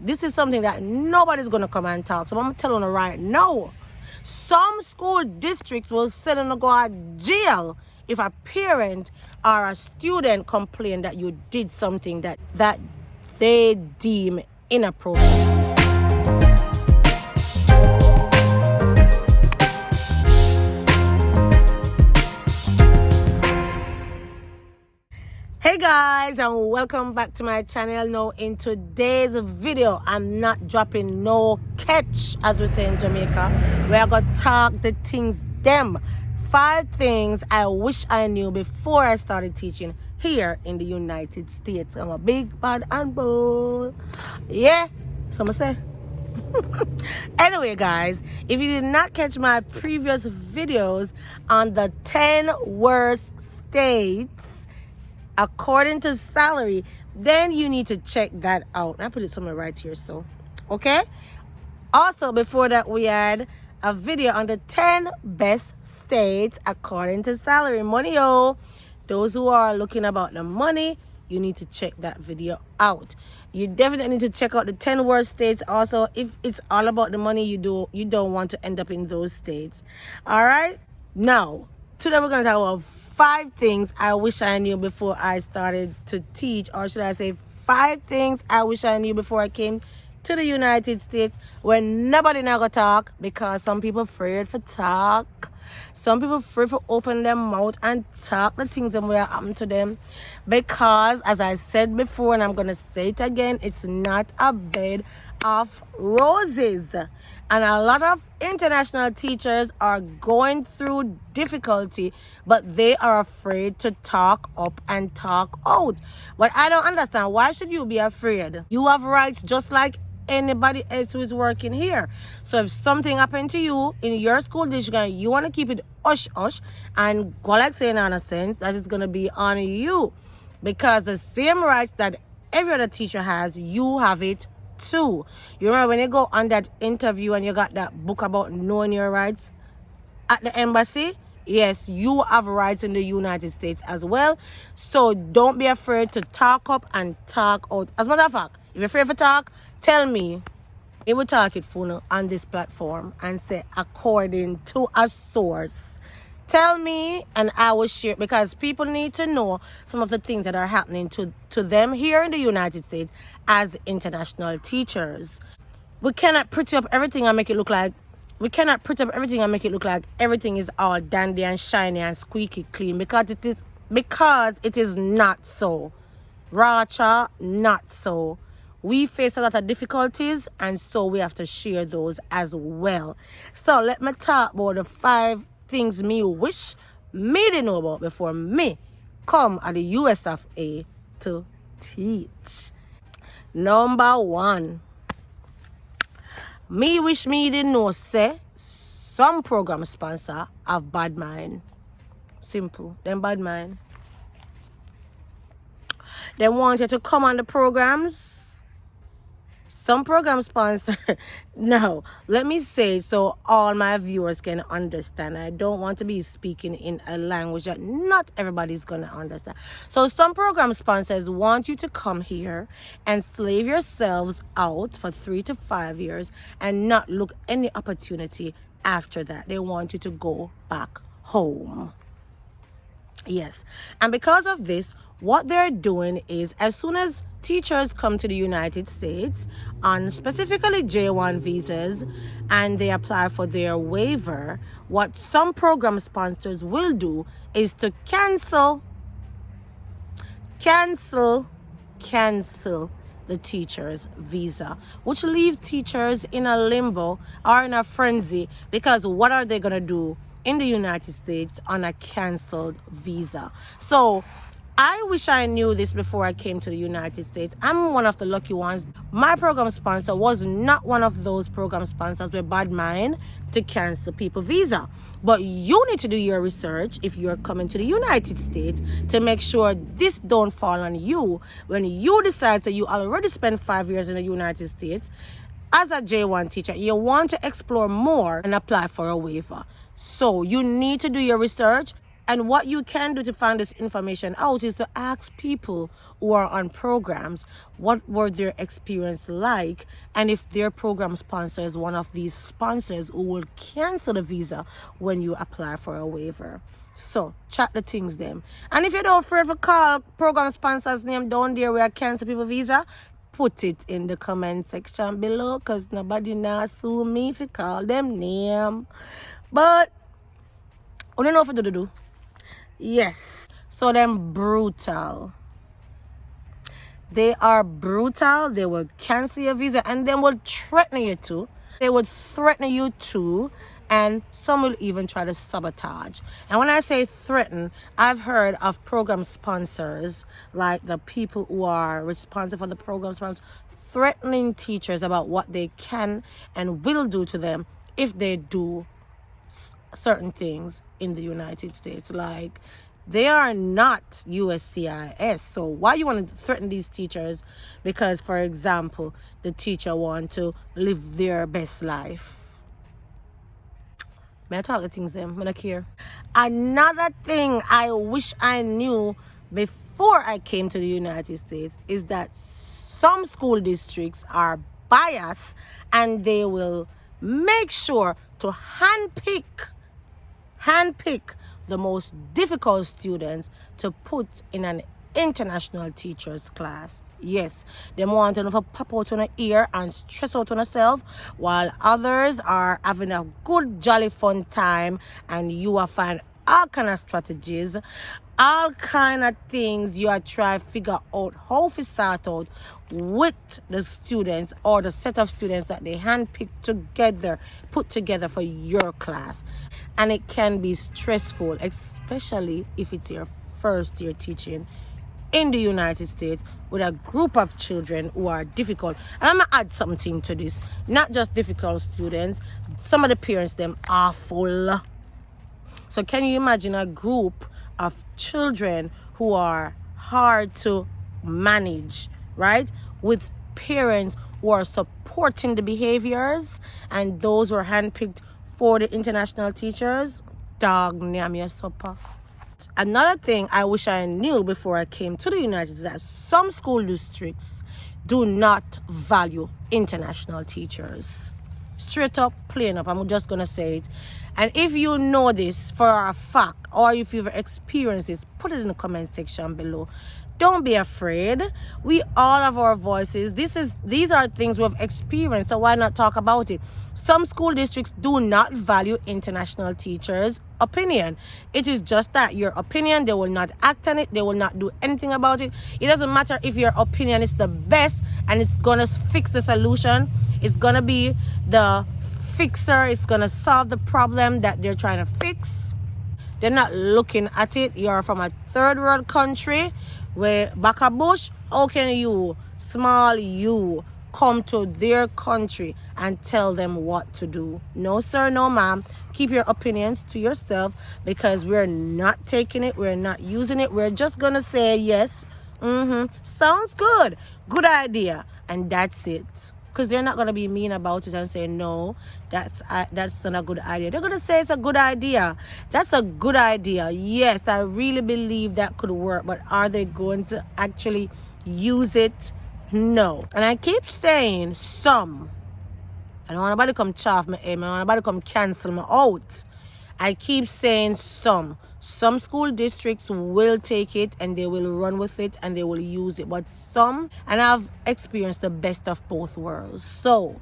this is something that nobody's going to come and talk. So I'm telling you right now, some school districts will send you to go to jail if a parent or a student complain that you did something that they deem inappropriate. Hey guys, and welcome back to my channel. Now in today's video, I'm not dropping no catch, as we say in Jamaica. We are gonna talk the things them 5 things I wish I knew before I started teaching here in the United States. I'm a big bad and bold. Yeah, someone say. Anyway guys, if you did not catch my previous videos on the 10 worst states according to salary, then you need to check that out. I put it somewhere right here, so okay. Also, before that, we had a video on the 10 best states according to salary. Money, yo. Those who are looking about the money, you need to check that video out. You definitely need to check out the 10 worst states also. If it's all about the money, you don't want to end up in those states. All right. Now, today we're going to talk about 5 things I wish I knew before I started to teach, or should I say 5 things I wish I knew before I came to the United States, where nobody now go talk, because some people afraid for talk. Some people afraid for open their mouth and talk the things that will happen to them, because as I said before, and I'm going to say it again, it's not a bed of roses. And a lot of international teachers are going through difficulty, but they are afraid to talk up and talk out. But I don't understand. Why should you be afraid? You have rights just like anybody else who is working here. So if something happened to you in your school district and you want to keep it hush and go like saying in a sense, that is going to be on you, because the same rights that every other teacher has, you have it too. You remember when you go on that interview and you got that book about knowing your rights at the embassy? Yes, you have rights in the United States as well. So don't be afraid to talk up and talk out. As a matter of fact, if you're afraid to talk, tell me. It will talk it for you on this platform and say according to a source. Tell me and I will share, because people need to know some of the things that are happening to them here in the United States as international teachers. We cannot pretty up everything and make it look like everything is all dandy and shiny and squeaky clean, because it is not so. Racha, not so. We face a lot of difficulties, and so we have to share those as well. So let me talk about the 5 things me wish me didn't know about before me come at the US of A to teach. Number 1, me wish me didn't know say some program sponsor have bad mind. Simple, them bad mind. They want you to come on the programs. Some program sponsor, no, let me say so all my viewers can understand. I don't want to be speaking in a language that not everybody's going to understand. So some program sponsors want you to come here and slave yourselves out for 3 to 5 years and not look any opportunity after that. They want you to go back home. Yes. And because of this, what they're doing is, as soon as teachers come to the United States on specifically J1 visas and they apply for their waiver, what some program sponsors will do is to cancel the teacher's visa, which leave teachers in a limbo or in a frenzy, because what are they going to do in the United States on a canceled visa? So I wish I knew this before I came to the United States. I'm one of the lucky ones. My program sponsor was not one of those program sponsors with bad mind to cancel people visa. But you need to do your research if you're coming to the United States to make sure this don't fall on you when you decide that you already spent 5 years in the United States as a J1 teacher. You want to explore more and apply for a waiver. So you need to do your research. And what you can do to find this information out is to ask people who are on programs what were their experience like, and if their program sponsor is one of these sponsors who will cancel the visa when you apply for a waiver. So chat the things them. And if you don't afraid to call program sponsors name down there where I cancel people visa, put it in the comment section below, because nobody now sue me if you call them name. But I don't know what to do. Yes, so them brutal. They are brutal. They will cancel your visa and then will threaten you too. They would threaten you too, and some will even try to sabotage. And when I say threaten, I've heard of program sponsors, like the people who are responsible for the program sponsors, threatening teachers about what they can and will do to them if they do certain things in the United States. Like, they are not USCIS, so why you want to threaten these teachers? Because, for example, the teacher want to live their best life. May I talk the things them? I don't care. Another thing I wish I knew before I came to the United States is that some school districts are biased, and they will make sure to handpick the most difficult students to put in an international teachers class. Yes, they want to pop out on the ear and stress out on yourself, while others are having a good jolly fun time, and you will find all kind of strategies, all kind of things you are trying to figure out how to sort out with the students or the set of students that they handpick together, put together for your class. And it can be stressful, especially if it's your first year teaching in the United States with a group of children who are difficult. And I'm gonna add something to this. Not just difficult students, some of the parents them awful. So can you imagine a group of children who are hard to manage, right? With parents who are supporting the behaviors, and those who are handpicked for the international teachers. Dog, name your supper. Another thing I wish I knew before I came to the United States is that some school districts do not value international teachers. Straight up, plain up, I'm just gonna say it. And if you know this for a fact, or if you've experienced this, put it in the comment section below. Don't be afraid. We all have our voices. These are things we've experienced, so why not talk about it? Some school districts do not value international teachers' opinion. It is just that your opinion, they will not act on it, they will not do anything about it. It doesn't matter if your opinion is the best and it's gonna fix the solution, it's gonna be the fixer, it's gonna solve the problem that they're trying to fix. They're not looking at it. You're from a third world country where back a bush, how can you, small you, come to their country and tell them what to do? No sir, no ma'am. Keep your opinions to yourself, because we're not taking it, we're not using it. We're just gonna say yes, sounds good, good idea, and that's it. Because they're not gonna be mean about it and say no, that's not a good idea. They're gonna say it's a good idea. That's a good idea. Yes, I really believe that could work, but are they going to actually use it? No. And I keep saying some. I don't want nobody come chaff me, I don't want nobody come cancel me out. I keep saying some. Some school districts will take it and they will run with it and they will use it. But some, and I've experienced the best of both worlds, so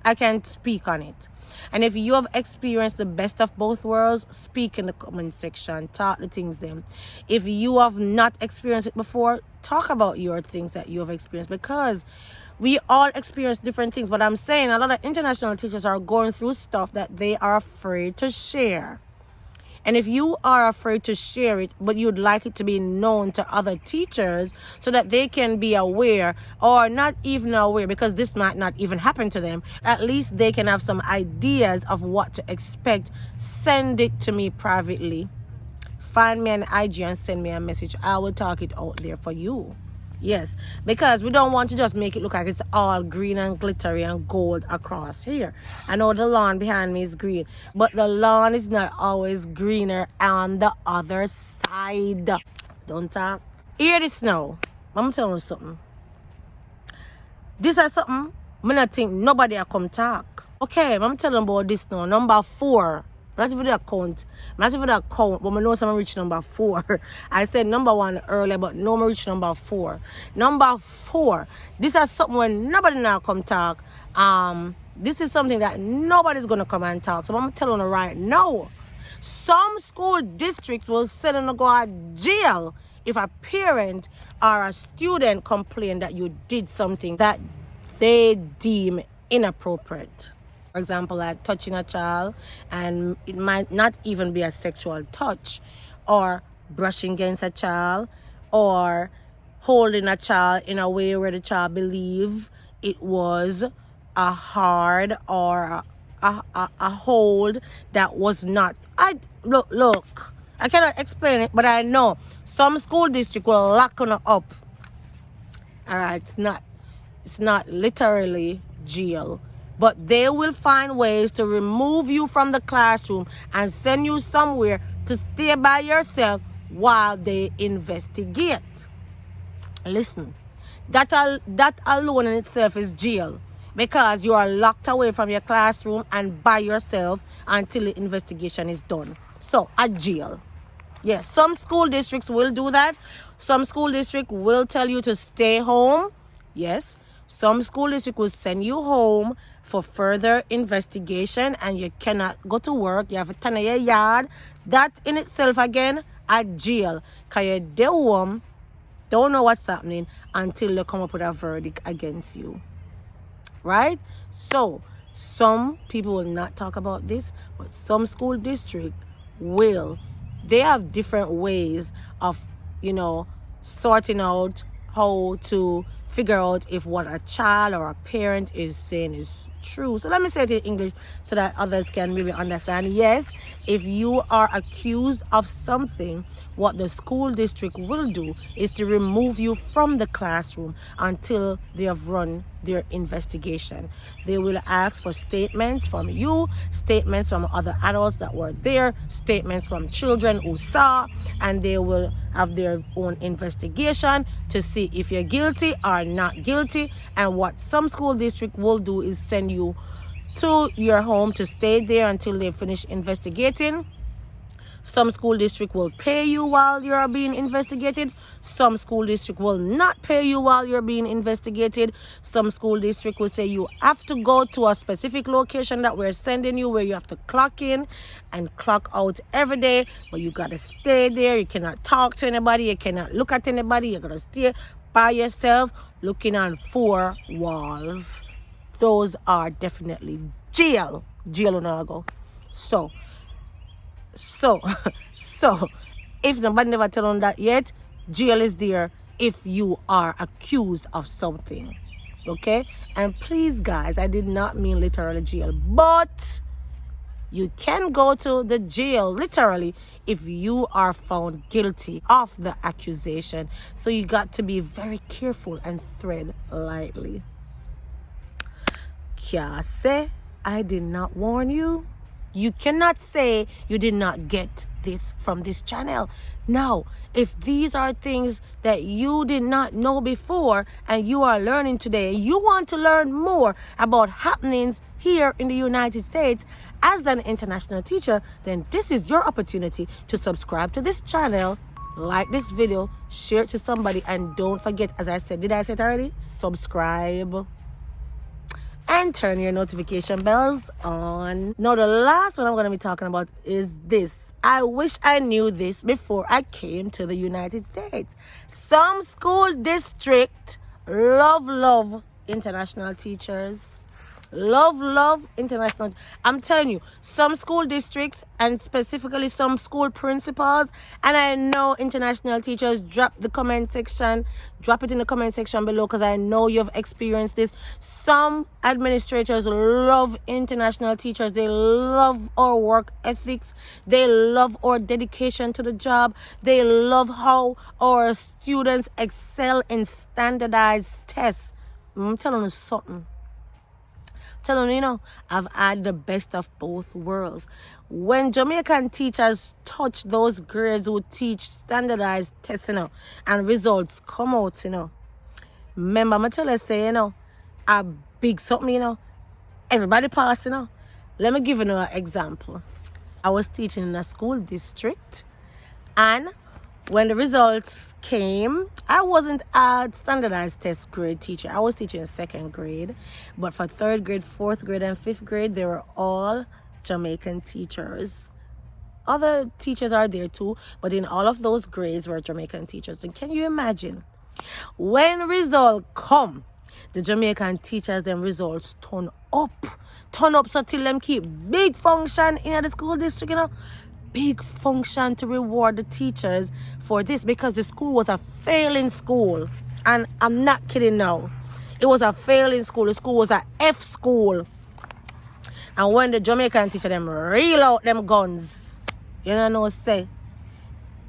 I can speak on it. And if you have experienced the best of both worlds, speak in the comment section, talk the things them. If you have not experienced it before, talk about your things that you have experienced, because we all experience different things. But I'm saying a lot of international teachers are going through stuff that they are afraid to share. And if you are afraid to share it, but you'd like it to be known to other teachers so that they can be aware, or not even aware, because this might not even happen to them, at least they can have some ideas of what to expect, send it to me privately. Find me on IG and send me a message. I will talk it out there for you. Yes, because we don't want to just make it look like it's all green and glittery and gold across here. I know the lawn behind me is green, but the lawn is not always greener on the other side. Don't talk. Hear this now. I'm telling you something. This is something I not think nobody will come talk. Okay, I'm telling about this now. Number 4. Not even the count. Not even the count, but I know some reach number 4. I said number 1 earlier, but no, I reach number 4. Number 4. This is something when nobody now come talk. This is something that nobody's gonna come and talk. So I'm telling you right now. Some school districts will send you to go to jail if a parent or a student complain that you did something that they deem inappropriate. For example, like touching a child, and it might not even be a sexual touch, or brushing against a child, or holding a child in a way where the child believes it was a hard or a hold that was not. Look, I cannot explain it, but I know some school district will lock you up. Alright, it's not literally jail, but they will find ways to remove you from the classroom and send you somewhere to stay by yourself while they investigate. Listen, that alone in itself is jail, because you are locked away from your classroom and by yourself until the investigation is done. So, a jail. Yes, some school districts will do that. Some school district will tell you to stay home. Yes, some school district will send you home for further investigation, and you cannot go to work. You have to turn in your yard. That in itself, again, a jail. Because you're there home, don't know what's happening until they come up with a verdict against you. Right? So, some people will not talk about this, but some school district will. They have different ways of, sorting out how to figure out if what a child or a parent is saying is true. So let me say it in English so that others can really understand. Yes, if you are accused of something, what the school district will do is to remove you from the classroom until they have run their investigation. They will ask for statements from you, statements from other adults that were there, statements from children who saw, and they will have their own investigation to see if you're guilty or not guilty. And what some school district will do is send you to your home to stay there until they finish investigating. Some school district will pay you while you're being investigated. Some school district will not pay you while you're being investigated. Some school district will say you have to go to a specific location that we're sending you, where you have to clock in and clock out every day, but you gotta stay there. You cannot talk to anybody. You cannot look at anybody. You gotta stay by yourself looking on 4 walls. Those are definitely jail. Jail on go. So, if nobody never tell on that yet, jail is there if you are accused of something. Okay? And please, guys, I did not mean literally jail, but you can go to the jail literally if you are found guilty of the accusation. So you got to be very careful and tread lightly. Can't say I did not warn you. You cannot say you did not get this from this channel. Now, if these are things that you did not know before and you are learning today, you want to learn more about happenings here in the United States as an international teacher, then this is your opportunity to subscribe to this channel, like this video, share it to somebody, and don't forget, as I said, did I say it already? Subscribe. And turn your notification bells on. Now, the last one I'm going to be talking about is this. I wish I knew this before I came to the United States. Some school district love international teachers. Love international. I'm telling you, some school districts and specifically some school principals, and I know international teachers, drop it in the comment section below, because I know you've experienced this. Some administrators love international teachers. They love our work ethics. They love our dedication to the job. They love how our students excel in standardized tests. I'm telling you something. I've had the best of both worlds. When Jamaican teachers touch those grades who teach standardized tests, and results come out, remember, I'm tell you, say, a big something, everybody pass, Let me give you an example. I was teaching in a school district, and when the results came, I wasn't a standardized test grade teacher. I was teaching second grade, but for third grade, fourth grade, and fifth grade, they were all Jamaican teachers. Other teachers are there too, but in all of those grades were Jamaican teachers. And can you imagine, when results come, the Jamaican teachers, them results turn up so till them keep big function in the school district, big function to reward the teachers for this, because the school was a failing school. And I'm not kidding now. It was a failing school. The school was a F school. And when the Jamaican teacher them reel out them guns, say,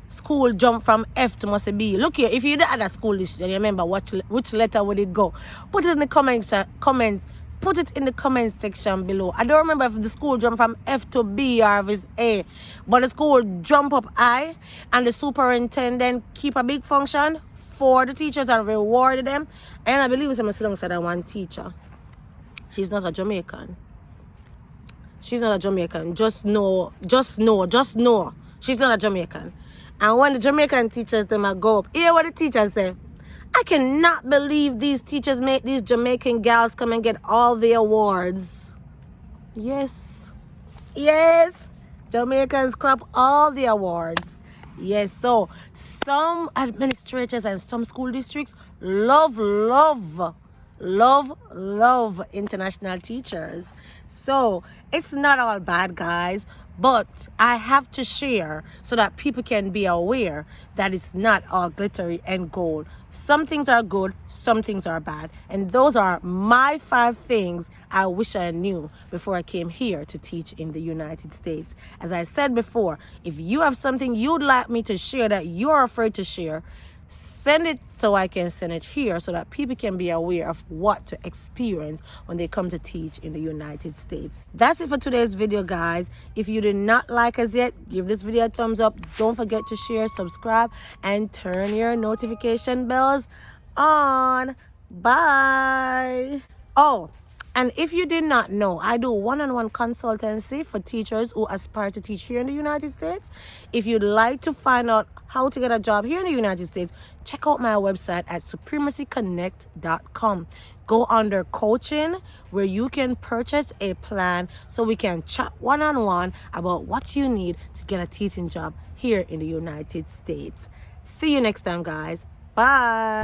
school jump from F to must be. Look here, if you did at a school district, you remember which letter would it go? Put it in the Put it in the comment section below. I don't remember if the school jumped from F to B or if it's A. But the school jump up I, and the superintendent keep a big function for the teachers and rewarded them. And I believe it's alongside that one teacher. She's not a Jamaican. Just know. She's not a Jamaican. And when the Jamaican teachers them go up, hear what the teachers say. I cannot believe these teachers make these Jamaican gals come and get all the awards. Yes. Jamaicans crop all the awards. Yes, so some administrators and some school districts love international teachers. So it's not all bad, guys. But I have to share so that people can be aware that it's not all glittery and gold. Some things are good, some things are bad. And those are my 5 things I wish I knew before I came here to teach in the United States. As I said before, if you have something you'd like me to share that you're afraid to share, send it so I can send it here so that people can be aware of what to experience when they come to teach in the United States. That's it for today's video, guys. If you did not like us yet, give this video a thumbs up. Don't forget to share, subscribe, and turn your notification bells on. Bye. Oh, and if you did not know, I do one-on-one consultancy for teachers who aspire to teach here in the United States. If you'd like to find out how to get a job here in the United States, check out my website at supremacyconnect.com. Go under coaching, where you can purchase a plan so we can chat one-on-one about what you need to get a teaching job here in the United States. See you next time, guys. Bye.